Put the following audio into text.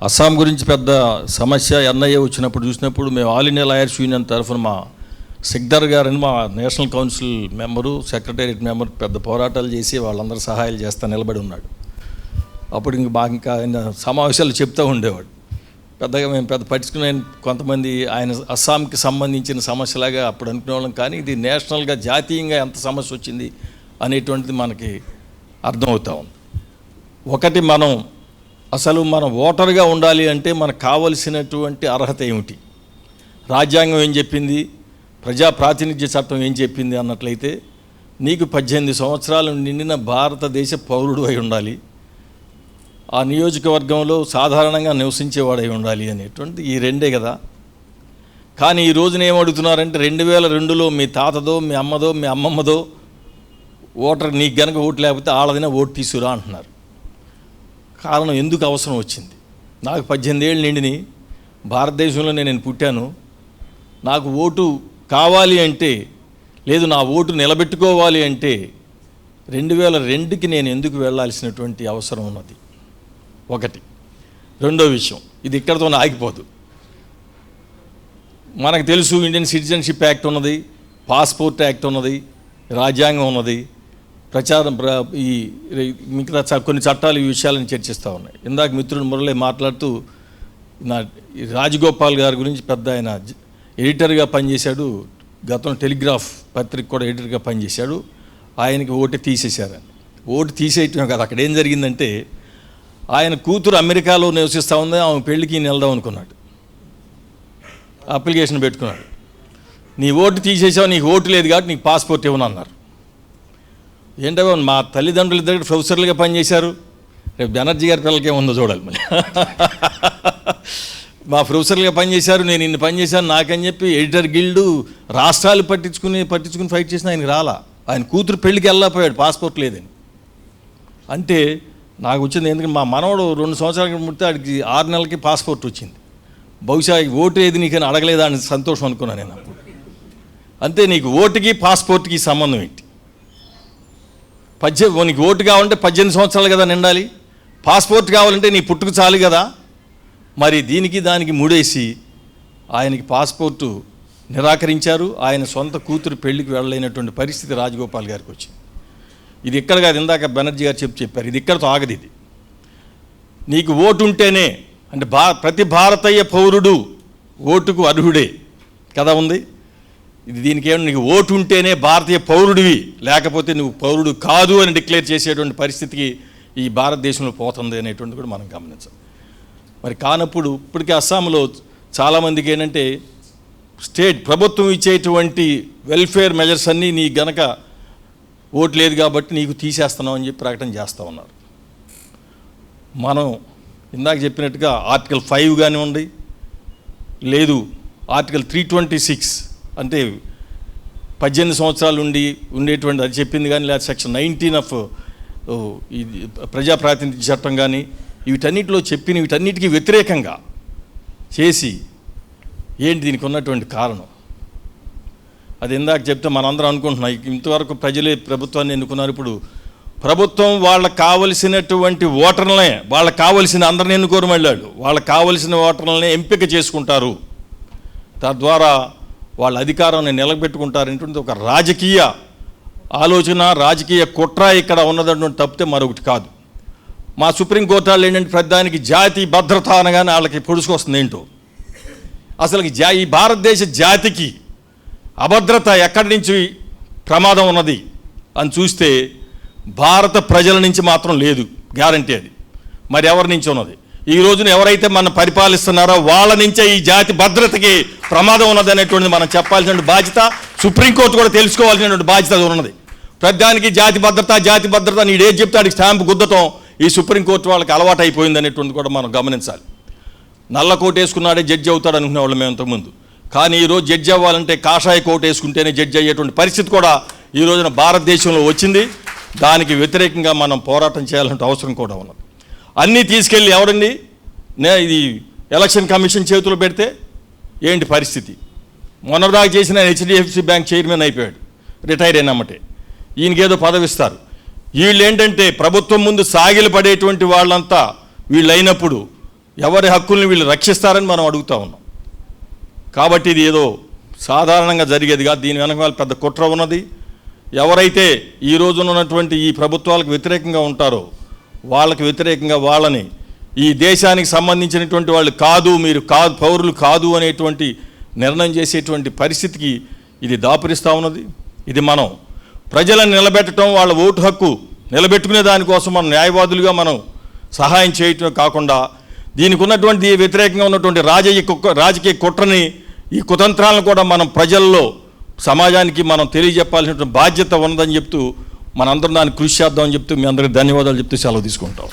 అస్సాం గురించి పెద్ద సమస్య ఎన్ఐఏ వచ్చినప్పుడు చూసినప్పుడు మేము ఆల్ ఇండియా లాయర్స్ యూనియన్ తరఫున మా సిక్దర్ గారని మా national council member, secretariat member పెద్ద పోరాటాలు చేసి వాళ్ళందరూ సహాయాలు చేస్తా నిలబడి ఉన్నాడు. అప్పుడు ఇంకా ఆయన సమావేశాలు చెప్తూ ఉండేవాడు. పెద్దగా మేము పట్టించుకునే కొంతమంది ఆయన అస్సాంకి సంబంధించిన సమస్యలాగా అప్పుడు అనుకునేవాళ్ళం. కానీ ఇది నేషనల్గా జాతీయంగా ఎంత సమస్య వచ్చింది అనేటువంటిది మనకి అర్థమవుతా ఉంది. ఒకటి, మనం ఓటర్గా ఉండాలి అంటే మనకు కావలసినటువంటి అర్హత ఏమిటి, రాజ్యాంగం ఏం చెప్పింది, ప్రజా ప్రాతినిధ్య చట్టం ఏం చెప్పింది అన్నట్లయితే నీకు 18 సంవత్సరాలు నిండిన భారతదేశ పౌరుడు అయి ఉండాలి, ఆ నియోజకవర్గంలో సాధారణంగా నివసించేవాడై ఉండాలి అనేటువంటి ఈ రెండే కదా. కానీ ఈ రోజున ఏమడుగుతున్నారంటే 2002లో మీ తాతదో, మీ అమ్మదో, మీ అమ్మమ్మదో ఓటర్ నీకు గనక ఓటు లేకపోతే ఆళ్ళదైనా ఓటు తీసుకురా అంటున్నారు. కారణం ఎందుకు అవసరం వచ్చింది? నాకు 18 ఏళ్ళు నిండిని, భారతదేశంలో నేను పుట్టాను, నాకు ఓటు కావాలి అంటే, లేదు నా ఓటు నిలబెట్టుకోవాలి అంటే 2002కి నేను ఎందుకు వెళ్ళాల్సినటువంటి అవసరం ఉన్నది? ఒకటి. రెండో విషయం, ఇది ఇక్కడితో ఆగిపోదు. మనకు తెలుసు ఇండియన్ సిటిజన్షిప్ యాక్ట్ ఉన్నది, పాస్పోర్ట్ యాక్ట్ ఉన్నది, రాజ్యాంగం ఉన్నది, ఈ మిగతా కొన్ని చట్టాలు ఈ విషయాలను చర్చిస్తూ ఉన్నాయి. ఇందాక మిత్రుడు మురళి మాట్లాడుతూ రాజగోపాల్ గారి గురించి పెద్ద ఆయన ఎడిటర్గా పనిచేశాడు, గతంలో టెలిగ్రాఫ్ పత్రిక కూడా ఎడిటర్గా పనిచేశాడు. ఆయనకి ఓటు తీసేశారు. ఓటు తీసేయటమే కాదు, అక్కడ ఏం జరిగిందంటే ఆయన కూతురు అమెరికాలో నివసిస్తూ ఉంది, ఆమె పెళ్ళికి వెళ్దాం అనుకున్నాడు, అప్లికేషన్ పెట్టుకున్నాడు. నీ ఓటు తీసేసావు, నీకు ఓటు లేదు కాబట్టి నీకు పాస్పోర్ట్ ఇవ్వను అన్నారు. ఏంటో మా తల్లిదండ్రులు ఇద్దరు ప్రొఫెసర్లుగా పనిచేశారు, రేపు బెనర్జీ గారి పిల్లలకే ఉందో చూడాలి. మళ్ళీ మా ప్రొఫెసర్లుగా పనిచేశారు, నేను ఇన్ని పనిచేశాను నాకని చెప్పి ఎడిటర్ గిల్డు రాష్ట్రాలు పట్టించుకుని ఫైట్ చేసిన ఆయనకి రాలా. ఆయన కూతురు పెళ్ళికి వెళ్ళకపోయాడు, పాస్పోర్ట్ లేదని. అంటే నాకు వచ్చింది, ఎందుకంటే మా మనవడు 2 సంవత్సరాల ముడితే ఆడికి 6 నెలలకి పాస్పోర్ట్ వచ్చింది. బహుశా ఓటు ఏది నీకని అడగలేదా అని సంతోషం అనుకున్నాను నేను అప్పుడు. అంతే, నీకు ఓటుకి పాస్పోర్ట్కి సంబంధం ఏంటి? నీకు ఓటు కావాలంటే 18 సంవత్సరాలు కదా నిండాలి, పాస్పోర్ట్ కావాలంటే నీ పుట్టుకు చాలు కదా. మరి దీనికి దానికి ముడేసి ఆయనకి పాస్పోర్టు నిరాకరించారు. ఆయన సొంత కూతురు పెళ్లికి వెళ్ళలేనటువంటి పరిస్థితి రాజగోపాల్ గారికి వచ్చింది. ఇది ఇక్కడ కాదు, ఇందాక బెనర్జీ గారు చెప్పారు, ఇది ఇక్కడతో ఆగదు. ఇది నీకు ఓటు ఉంటేనే అంటే ప్రతి భారతీయ పౌరుడు ఓటుకు అర్హుడే కదా ఉంది. ఇది దీనికి ఏమన్నా నీకు ఓటు ఉంటేనే భారతీయ పౌరుడివి, లేకపోతే నువ్వు పౌరుడు కాదు అని డిక్లేర్ చేసేటువంటి పరిస్థితికి ఈ భారతదేశంలో పోతుంది అనేటువంటి కూడా మనం గమనించాలి. మరి కానప్పుడు ఇప్పటికీ అస్సాంలో చాలామందికి ఏంటంటే స్టేట్ ప్రభుత్వం ఇచ్చేటువంటి వెల్ఫేర్ మెజర్స్ అన్నీ నీకు గనక ఓటు లేదు కాబట్టి నీకు తీసేస్తున్నాం అని చెప్పి ప్రకటన చేస్తూ ఉన్నారు. మనం ఇందాక చెప్పినట్టుగా ఆర్టికల్ 5 కానివ్వండి, లేదు ఆర్టికల్ 326 అంటే 18 సంవత్సరాలు ఉండేటువంటి అది చెప్పింది కానీ, లేదా సెక్షన్ 19 ఆఫ్ ఇది ప్రజా ప్రాతినిధ్య చట్టం కానీ, వీటన్నిటిలో వీటన్నిటికీ వ్యతిరేకంగా చేసి ఏంటి దీనికి ఉన్నటువంటి కారణం? అది ఇందాక చెప్తే మనందరం అనుకుంటున్నాం, ఇంతవరకు ప్రజలే ప్రభుత్వాన్ని ఎన్నుకున్నారు. ఇప్పుడు ప్రభుత్వం వాళ్ళకు కావలసినటువంటి ఓటర్లనే, వాళ్ళకు కావలసిన అందరిని ఎన్నుకోరు, మళ్ళాడు వాళ్ళకు కావలసిన ఓటర్లనే ఎంపిక చేసుకుంటారు, తద్వారా వాళ్ళ అధికారాన్ని నిలబెట్టుకుంటారనేటువంటి ఒక రాజకీయ ఆలోచన, రాజకీయ కుట్ర ఇక్కడ ఉన్నటువంటి తప్పితే మరొకటి కాదు. మా సుప్రీంకోర్టు వాళ్ళు ఏంటంటే ప్రధానికి జాతి భద్రత అనగానే వాళ్ళకి పొడుచుకొస్తుంది ఏంటో. అసలు ఈ భారతదేశ జాతికి అభద్రత ఎక్కడి నుంచి ప్రమాదం ఉన్నది అని చూస్తే భారత ప్రజల నుంచి మాత్రం లేదు, గ్యారంటీ అది. మరి ఎవరి నుంచి ఉన్నది? ఈ రోజున ఎవరైతే మనం పరిపాలిస్తున్నారో వాళ్ళ నుంచే ఈ జాతి భద్రతకి ప్రమాదం ఉన్నది అనేటువంటిది మనం చెప్పాల్సిన బాధ్యత, సుప్రీంకోర్టు కూడా తెలుసుకోవాల్సినటువంటి బాధ్యత ఉన్నది. ప్రధానికి జాతి భద్రత నీడేది చెప్తే ఆడికి స్టాంపు గుద్దటం ఈ సుప్రీంకోర్టు వాళ్ళకి అలవాటు అయిపోయింది అనేటువంటి కూడా మనం గమనించాలి. నల్ల కోట్ వేసుకున్నాడే జడ్జి అవుతాడు అనుకునే వాళ్ళం మేము ఇంతకుముందు. కానీ ఈరోజు జడ్జి అవ్వాలంటే కాషాయ కోట్ వేసుకుంటేనే జడ్జి అయ్యేటువంటి పరిస్థితి కూడా ఈ రోజున భారతదేశంలో వచ్చింది. దానికి వ్యతిరేకంగా మనం పోరాటం చేయాలంటే అవసరం కూడా ఉన్నది. అన్నీ తీసుకెళ్ళి ఎవరండి ఇది ఎలక్షన్ కమిషన్ చేతులు పెడితే ఏంటి పరిస్థితి? మొన్నదాకా చేసిన హెచ్డిఎఫ్సి బ్యాంక్ చైర్మన్ అయిపోయాడు, రిటైర్ అయినమ్మటే. ఈయనకేదో పదవిస్తారు. వీళ్ళు ఏంటంటే ప్రభుత్వం ముందు సాగిలు పడేటువంటి వాళ్ళంతా వీళ్ళు అయినప్పుడు ఎవరి హక్కుల్ని వీళ్ళు రక్షిస్తారని మనం అడుగుతా ఉన్నాం. కాబట్టి ఇది ఏదో సాధారణంగా జరిగేదిగా, దీని వెనకాల పెద్ద కుట్ర ఉన్నది. ఎవరైతే ఈ రోజున ఉన్నటువంటి ఈ ప్రభుత్వాలకు వ్యతిరేకంగా ఉంటారో వాళ్ళకి వ్యతిరేకంగా వాళ్ళని ఈ దేశానికి సంబంధించినటువంటి వాళ్ళు కాదు, మీరు కాదు, పౌరులు కాదు అనేటువంటి నిర్ణయం చేసేటువంటి పరిస్థితికి ఇది దాపురిస్తూ ఉన్నది. ఇది మనం ప్రజలను నిలబెట్టడం, వాళ్ళ ఓటు హక్కు నిలబెట్టుకునే దానికోసం మనం న్యాయవాదులుగా మనం సహాయం చేయటం కాకుండా దీనికి ఉన్నటువంటి వ్యతిరేకంగా ఉన్నటువంటి రాజకీయ కుట్రని, ఈ కుతంత్రాలను కూడా మనం ప్రజల్లో, సమాజానికి మనం తెలియజెప్పాల్సినటువంటి బాధ్యత ఉన్నదని చెప్తూ మనందరం దాన్ని కృషి చేద్దామని చెప్తూ మీ అందరికీ ధన్యవాదాలు చెప్తూ సెలవు తీసుకుంటాం.